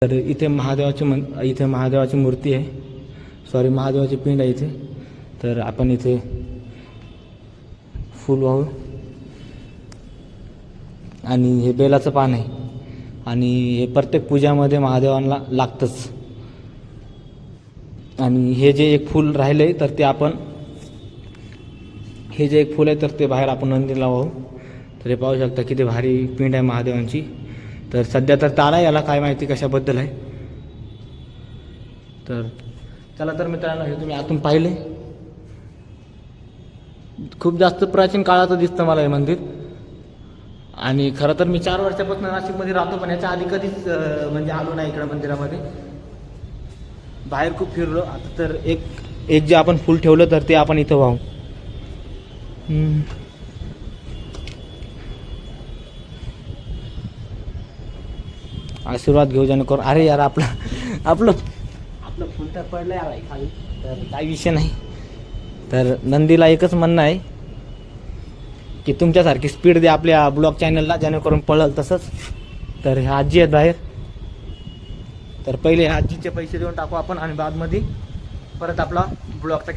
तर इथे इथे महादेवाची मूर्ती आहे, सॉरी महादेवाची पिंड आहे इथे. तर आपण इथे फूल वाहू आणि हे बेलाचं पान आहे आणि हे प्रत्येक पूजामध्ये महादेवांना लागतंच. आणि हे जे एक फूल राहिलं आहे तर ते आपण हे जे एक फूल आहे तर ते बाहेर आपण नंदीला वाहू. तर हे पाहू शकता किती भारी पिंड आहे महादेवांची. तर सध्या तर तारा याला काय माहिती कशाबद्दल आहे. तर चला तर मित्रांनो, हे तुम्ही आतून पाहिले, खूप जास्त प्राचीन काळाचं दिसतं मला हे मंदिर. आणि खरं तर मी 4 वर्षापासून नाशिकमध्ये राहतो, पण याच्या आधी कधीच म्हणजे आलो नाही इकडं मंदिरामध्ये. बाहेर खूप फिरलो. आता तर एक जे आपण फूल ठेवलं तर ते आपण इथं वाहू. आशीर्वाद घेऊ जेणेकरून. अरे यार आपलं फुल तर पडलं यार खाली, तर काही विषय नाही. तर नंदीला एकच म्हणणं आहे की तुमच्यासारखी स्पीड द्या आपल्या ब्लॉग चॅनलला, जेणेकरून पळल तसंच. तर ह्या आजी आहेत बाहेर, तर पहिले ह्या आजीचे पैसे देऊन टाकू आपण आणि बादमध्ये परत आपला ब्लॉगचा